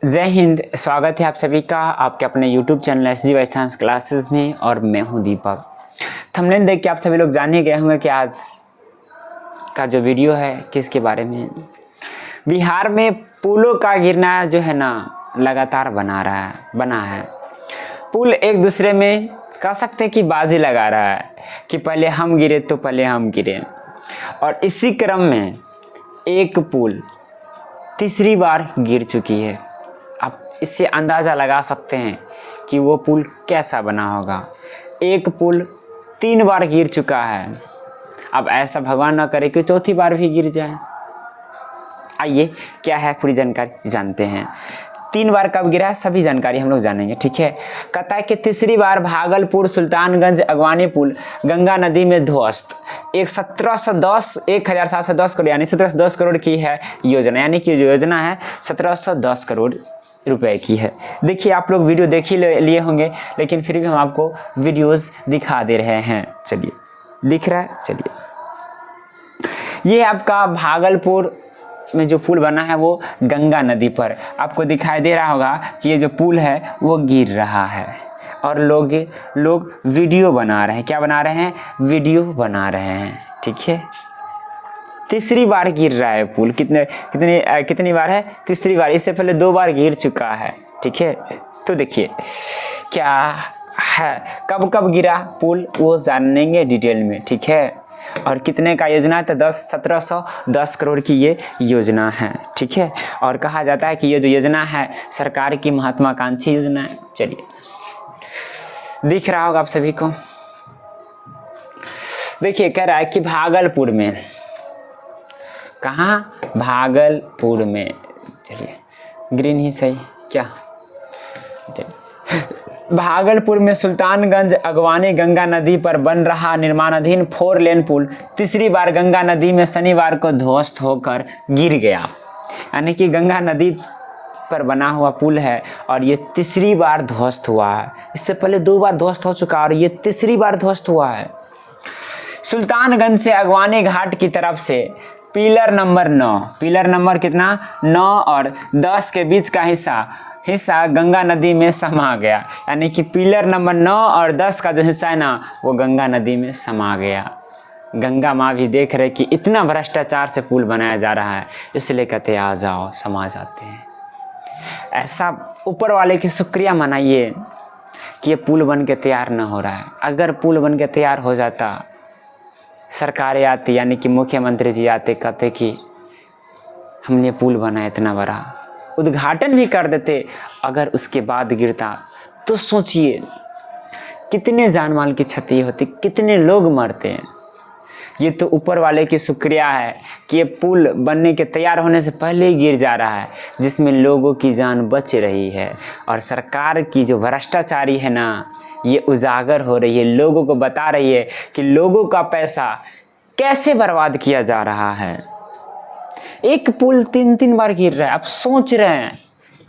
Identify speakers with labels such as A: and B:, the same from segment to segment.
A: जय हिंद। स्वागत है आप सभी का आपके अपने YouTube channel SG Y science classes में और मैं हूं दीपक। थंबनेल देख के आप सभी लोग जान ही गए होंगे कि आज का जो वीडियो है किसके बारे में। बिहार में पुलों का गिरना जो है ना लगातार बना है। पुल एक दूसरे में कह सकते हैं कि बाजी लगा रहा है कि पहले हम गिरे तो पहले हम गिरे, और इसी क्रम में एक पुल तीसरी बार गिर चुकी है। आप इससे अंदाज़ा लगा सकते हैं कि वो पुल कैसा बना होगा। एक पुल 3 बार गिर चुका है, अब ऐसा भगवान न करे कि चौथी बार भी गिर जाए। आइए क्या है पूरी जानकारी जानते हैं। 3 बार कब गिरा है सभी जानकारी हम लोग जानेंगे, ठीक है। कहता है कि तीसरी बार भागलपुर सुल्तानगंज अगवानी पुल गंगा नदी में ध्वस्त। 1710 करोड़ यानी 1710 करोड़ की है योजना, यानी कि योजना है 1710 करोड़ रुपए की है। देखिए आप लोग वीडियो देख ही लिए होंगे, लेकिन फिर भी हम आपको वीडियोस दिखा दे रहे हैं। चलिए, दिख रहा है, चलिए। ये आपका भागलपुर में जो पुल बना है वो गंगा नदी पर आपको दिखाई दे रहा होगा कि ये जो पुल है वो गिर रहा है और लोग वीडियो बना रहे हैं। क्या बना रहे हैं? वीडियो बना रहे हैं, ठीक है। तीसरी बार गिर रहा है पुल। कितनी बार है? तीसरी बार। इससे पहले 2 बार गिर चुका है, ठीक है। तो देखिए क्या है, कब कब गिरा पुल वो जानेंगे डिटेल में, ठीक है। और कितने का योजना है? तो 1710 करोड़ की ये योजना है, ठीक है। और कहा जाता है कि ये जो योजना है सरकार की महत्वाकांक्षी योजना है। चलिए, दिख रहा होगा आप सभी को। देखिए कह रहा है कि भागलपुर में, कहाँ? भागलपुर में। चलिए, ग्रीन ही सही क्या? भागलपुर में सुल्तानगंज अगवानी गंगा नदी पर बन रहा निर्माणाधीन 4 लेन पुल तीसरी बार गंगा नदी में शनिवार को ध्वस्त होकर गिर गया। यानी कि गंगा नदी पर बना हुआ पुल है और ये तीसरी बार ध्वस्त हुआ है। इससे पहले 2 बार ध्वस्त हो चुका और ये तीसरी बार ध्वस्त हुआ है। सुल्तानगंज से अगवानी घाट की तरफ से पिलर नंबर 9, पिलर नंबर कितना? 9 और 10 के बीच का हिस्सा गंगा नदी में समा गया। यानी कि पिलर नंबर 9 और 10 का जो हिस्सा है ना वो गंगा नदी में समा गया। गंगा माँ भी देख रहे कि इतना भ्रष्टाचार से पुल बनाया जा रहा है, इसलिए कहते आ जाओ, समा जाते हैं। ऐसा ऊपर वाले की शुक्रिया मनाइए कि ये पुल बन के तैयार न हो रहा है। अगर पुल बन के तैयार हो जाता, सरकारें आती, यानी कि मुख्यमंत्री जी आते, कहते कि हमने पुल बनाया इतना बड़ा, उद्घाटन भी कर देते। अगर उसके बाद गिरता तो सोचिए कितने जान माल की क्षति होती, कितने लोग मरते हैं। ये तो ऊपर वाले की शुक्रिया है कि ये पुल बनने के तैयार होने से पहले ही गिर जा रहा है, जिसमें लोगों की जान बच रही है। और सरकार की जो भ्रष्टाचारी है ना ये उजागर हो रही है, लोगों को बता रही है कि लोगों का पैसा कैसे बर्बाद किया जा रहा है। एक पुल 3 बार गिर रहा है। आप सोच रहे हैं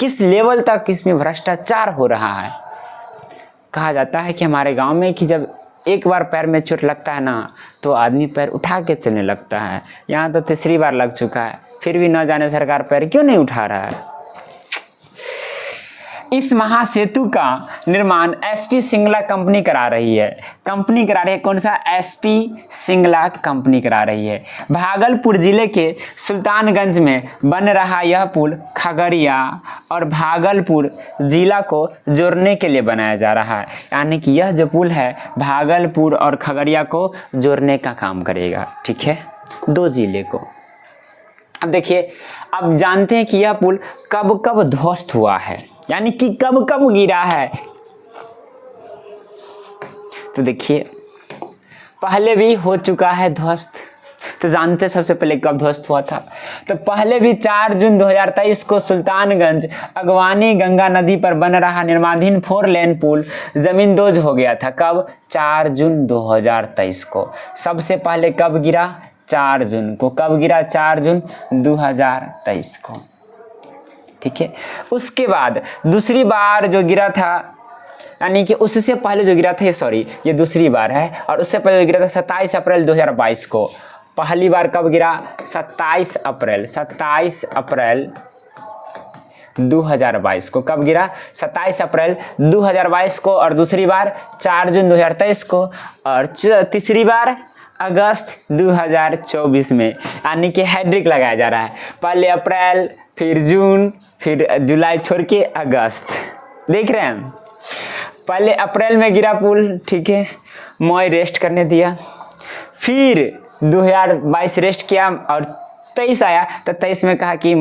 A: किस लेवल तक इसमें भ्रष्टाचार हो रहा है। कहा जाता है कि हमारे गांव में कि जब एक बार पैर में चोट लगता है ना तो आदमी पैर उठा के चलने लगता है। यहाँ तो तीसरी बार लग चुका है, फिर भी न जाने सरकार पैर क्यों नहीं उठा रहा है। इस महासेतु का निर्माण SP सिंगला कंपनी करा रही है। कौन सा? SP सिंगला कंपनी करा रही है। भागलपुर जिले के सुल्तानगंज में बन रहा यह पुल खगड़िया और भागलपुर जिला को जोड़ने के लिए बनाया जा रहा है। यानी कि यह जो पुल है भागलपुर और खगड़िया को जोड़ने का काम करेगा, ठीक है, 2 जिले को। अब देखिए, अब जानते हैं कि यह पुल कब कब ध्वस्त हुआ है, यानी कि कब कब गिरा है। तो देखिए पहले भी हो चुका है ध्वस्त। तो जानते सबसे पहले कब ध्वस्त हुआ था? तो पहले भी 4 जून 2023 को सुल्तानगंज अगवानी गंगा नदी पर बन रहा निर्माणाधीन 4 लेन पुल जमींदोज हो गया था। कब? 4 जून 2023 को। सबसे पहले कब गिरा? 4 जून को। कब गिरा? 4 जून 2023 को, ठीक है। उसके बाद दूसरी बार जो गिरा था, यानी कि उससे पहले जो गिरा था, सॉरी ये दूसरी बार है, और उससे पहले जो गिरा था 27 अप्रैल 2022 को। पहली बार कब गिरा? 27 अप्रैल 2022 को। कब गिरा? 27 अप्रैल 2022 को, और दूसरी बार 4 जून 2023 को, और तीसरी बार अगस्त 2024 में। यानी कि हैट्रिक लगाया जा रहा है, पहले अप्रैल, फिर जून, फिर जुलाई छोड़ के अगस्त। देख रहे हैं, पहले अप्रैल में गिरा पुल, ठीक है, मई रेस्ट करने दिया, फिर 2022 रेस्ट किया और 23 आया तो 23 में कहा कि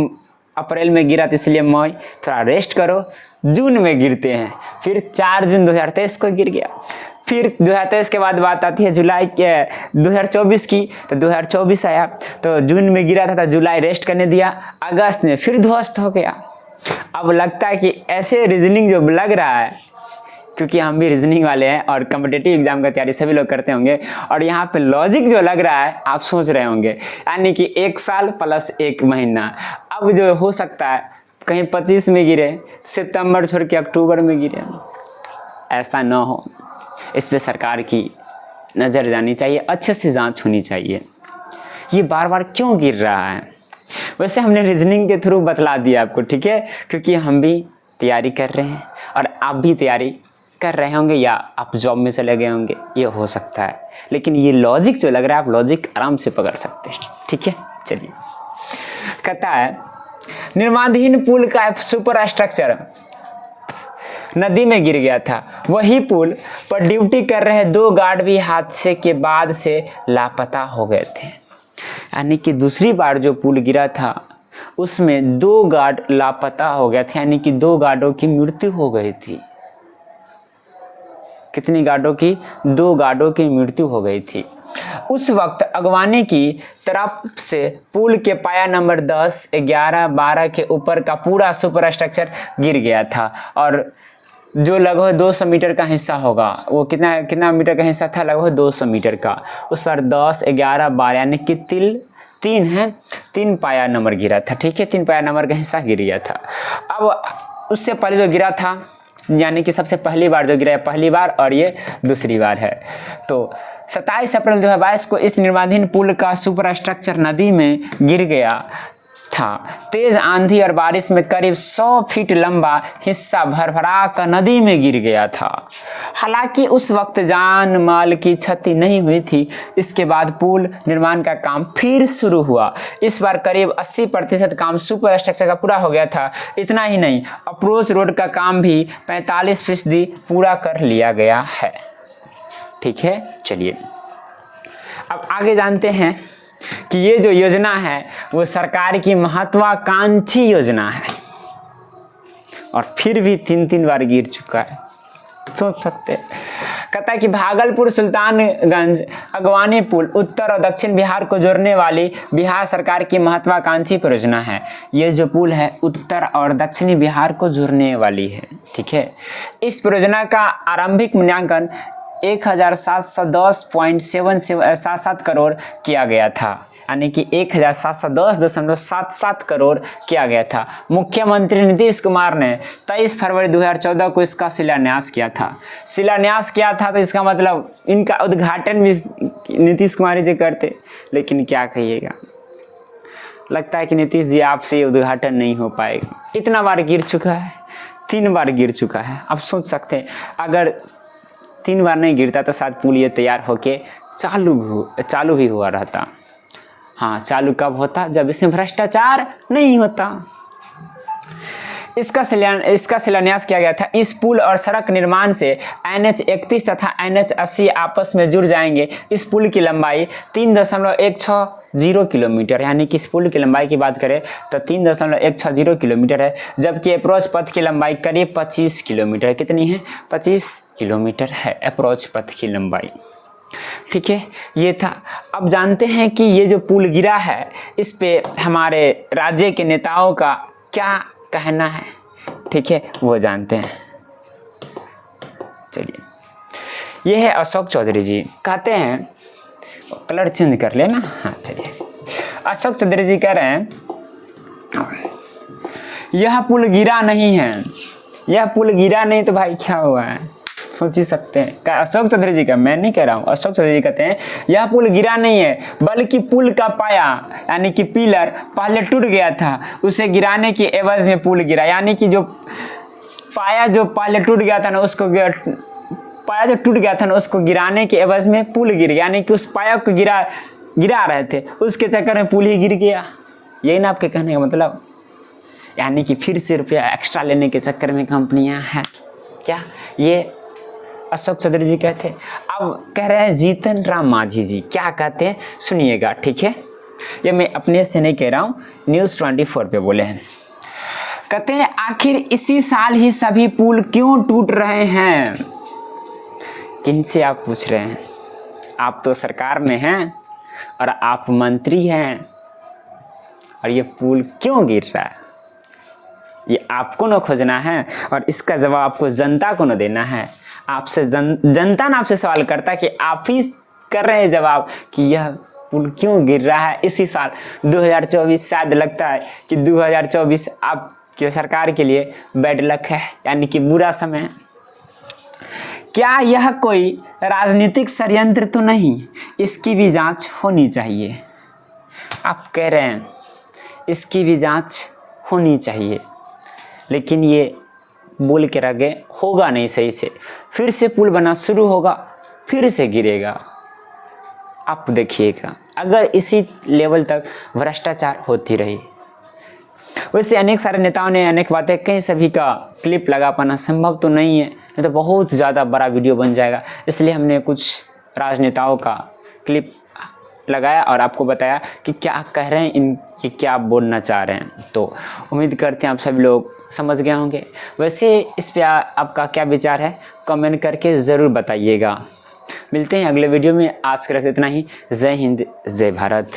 A: अप्रैल में गिरा तो इसलिए मई थोड़ा रेस्ट करो, जून में गिरते हैं, फिर 4 जून 2023 को गिर गया। फिर 2023 के बाद बात आती है जुलाई के 2024 की, तो 2024 आया तो जून में गिरा था तो जुलाई रेस्ट करने दिया, अगस्त में फिर ध्वस्त हो गया। अब लगता है कि ऐसे रीजनिंग जो लग रहा है, क्योंकि हम भी रीजनिंग वाले हैं और कॉम्पिटिटिव एग्जाम का तैयारी सभी लोग करते होंगे, और यहाँ पे लॉजिक जो लग रहा है आप सोच रहे होंगे, यानी कि 1 साल प्लस 1 महीना। अब जो हो सकता है कहीं 25 में गिरे, सितंबर छोड़ के अक्टूबर में गिरे, ऐसा ना हो, इस पे सरकार की नज़र जानी चाहिए, अच्छे से जांच होनी चाहिए, ये बार बार क्यों गिर रहा है। वैसे हमने रीजनिंग के थ्रू बतला दिया आपको, ठीक है, क्योंकि हम भी तैयारी कर रहे हैं और आप भी तैयारी कर रहे होंगे, या आप जॉब में चले गए होंगे, ये हो सकता है, लेकिन ये लॉजिक जो लग रहा है आप लॉजिक आराम से पकड़ सकते हैं, ठीक है। चलिए, कहता है निर्माणाधीन पुल का सुपर स्ट्रक्चर नदी में गिर गया था, वही पुल पर ड्यूटी कर रहे 2 गार्ड भी हादसे के बाद से लापता हो गए थे। यानी कि दूसरी बार जो पुल गिरा था उसमें 2 गार्ड लापता हो गए थे, यानी कि 2 गार्डों की मृत्यु हो गई थी। कितनी गार्डों की? 2 गार्डों की मृत्यु हो गई थी। उस वक्त अगवानी की तरफ से पुल के पाया नंबर 10, 11, 12 के ऊपर का पूरा सुपर स्ट्रक्चर गिर गया था, और जो लगभग 200 मीटर का हिस्सा होगा, वो कितना मीटर का हिस्सा था? लगभग 200 मीटर का। उस पर 10, 11, 12 यानी कि 3 है, 3 पाया नंबर गिरा था, ठीक है, 3 पाया नंबर का हिस्सा गिर गया था। अब उससे पहले जो गिरा था, यानी कि सबसे पहली बार जो गिरा है, पहली बार, और ये दूसरी बार है। तो 27 अप्रैल 2022 को इस निर्माणाधीन पुल का सुपर स्ट्रक्चर नदी में गिर गया था। तेज आंधी और बारिश में करीब 100 फीट लंबा हिस्सा भरभरा कर नदी में गिर गया था। हालांकि उस वक्त जान माल की क्षति नहीं हुई थी। इसके बाद पुल निर्माण का काम फिर शुरू हुआ। इस बार करीब 80% काम सुपर स्ट्रक्चर का पूरा हो गया था। इतना ही नहीं, अप्रोच रोड का काम भी 45% पूरा कर लिया गया है, ठीक है। चलिए अब आगे जानते हैं कि ये जो योजना है वो सरकार की महत्वाकांक्षी योजना है, और फिर भी 3 बार गिर चुका है, सोच सकते हैं। कहता है कि भागलपुर सुल्तानगंज अगवानी पुल उत्तर और दक्षिण बिहार को जोड़ने वाली बिहार सरकार की महत्वाकांक्षी परियोजना है। ये जो पुल है उत्तर और दक्षिणी बिहार को जोड़ने वाली है, ठीक है। इस परियोजना का आरंभिक मूल्यांकन 1710.77 करोड़ किया गया था, यानी कि 1710.77 करोड़ किया गया था। मुख्यमंत्री नीतीश कुमार ने 23 फरवरी 2014 को इसका शिलान्यास किया था। तो इसका मतलब इनका उद्घाटन भी नीतीश कुमार जी करते, लेकिन क्या कहिएगा, लगता है कि नीतीश जी आपसे ये उद्घाटन नहीं हो पाएगा। इतना बार गिर चुका है, 3 बार गिर चुका है। आप सोच सकते हैं अगर 3 बार नहीं गिरता तो शायद पुल ये तैयार होके चालू भी हुआ रहता। हाँ, चालू कब होता? जब इसमें भ्रष्टाचार नहीं होता। इसका शिलान्यास किया गया था। इस पुल और सड़क निर्माण से NH 31 तथा NH 80 आपस में जुड़ जाएंगे। इस पुल की लंबाई 3.160 किलोमीटर, यानी कि इस पुल की लंबाई की बात करें तो 3.160 किलोमीटर है, जबकि अप्रोच पथ की लंबाई करीब 25 किलोमीटर। कितनी है? 25 किलोमीटर है अप्रोच पथ की लंबाई, ठीक है। ये था। अब जानते हैं कि ये जो पुल गिरा है इस पे हमारे राज्य के नेताओं का क्या कहना है, ठीक है, वो जानते हैं। चलिए, ये है अशोक चौधरी जी। कहते हैं, कलर चेंज कर लेना। हाँ चलिए, अशोक चौधरी जी कह रहे हैं यह पुल गिरा नहीं है। यह पुल गिरा नहीं तो भाई क्या हुआ है? सोच ही सकते हैं। अशोक चौधरी जी का, मैं नहीं कह रहा हूँ, अशोक चौधरी जी कहते हैं यह पुल गिरा नहीं है बल्कि पुल का पाया यानी कि पिलर पहले टूट गया था, उसे गिराने के एवज में पुल गिरा। यानी कि जो पाया जो पहले टूट गया था ना उसको पाया जो टूट गया था ना उसको गिराने के एवज में पुल गिर गया। यानी कि उस पाया को गिरा रहे थे, उसके चक्कर में पुल ही गिर गया। यही ना आपके कहने का मतलब। यानी कि फिर से रुपया एक्स्ट्रा लेने के चक्कर में कंपनियां हैं क्या, ये अशोक चौधरी जी कहते हैं। अब कह रहे हैं जीतन राम मांझी जी क्या कहते हैं, सुनिएगा, ठीक है। ये मैं अपने से नहीं कह रहा हूँ, न्यूज़ 24 पे बोले हैं। कहते हैं आखिर इसी साल ही सभी पुल क्यों टूट रहे हैं। किनसे आप पूछ रहे हैं? आप तो सरकार में हैं और आप मंत्री हैं, और ये पुल क्यों गिर रहा है ये आपको न खोजना है, और इसका जवाब आपको जनता को न देना है। आपसे जनता ने आपसे सवाल करता है कि आप ही कर रहे हैं जवाब कि यह पुल क्यों गिर रहा है इसी साल 2024। शायद लगता है कि 2024 आपके सरकार के लिए बैड लक है, यानी कि बुरा समय है। क्या यह कोई राजनीतिक षड्यंत्र तो नहीं, इसकी भी जांच होनी चाहिए। आप कह रहे हैं इसकी भी जांच होनी चाहिए, लेकिन ये बोल के रह गए, होगा नहीं सही से, फिर से पुल बना शुरू होगा, फिर से गिरेगा। आप देखिएगा अगर इसी लेवल तक भ्रष्टाचार होती रही। वैसे अनेक सारे नेताओं ने अनेक बातें कहीं, सभी का क्लिप लगा पाना संभव तो नहीं है, नहीं तो बहुत ज़्यादा बड़ा वीडियो बन जाएगा। इसलिए हमने कुछ राजनेताओं का क्लिप लगाया और आपको बताया कि क्या कह रहे हैं, इनकी क्या बोलना चाह रहे हैं। तो उम्मीद करते हैं आप सभी लोग समझ गए होंगे। वैसे इस पे आपका क्या विचार है कमेंट करके ज़रूर बताइएगा। मिलते हैं अगले वीडियो में। आज के लिए इतना ही। जय हिंद, जय भारत।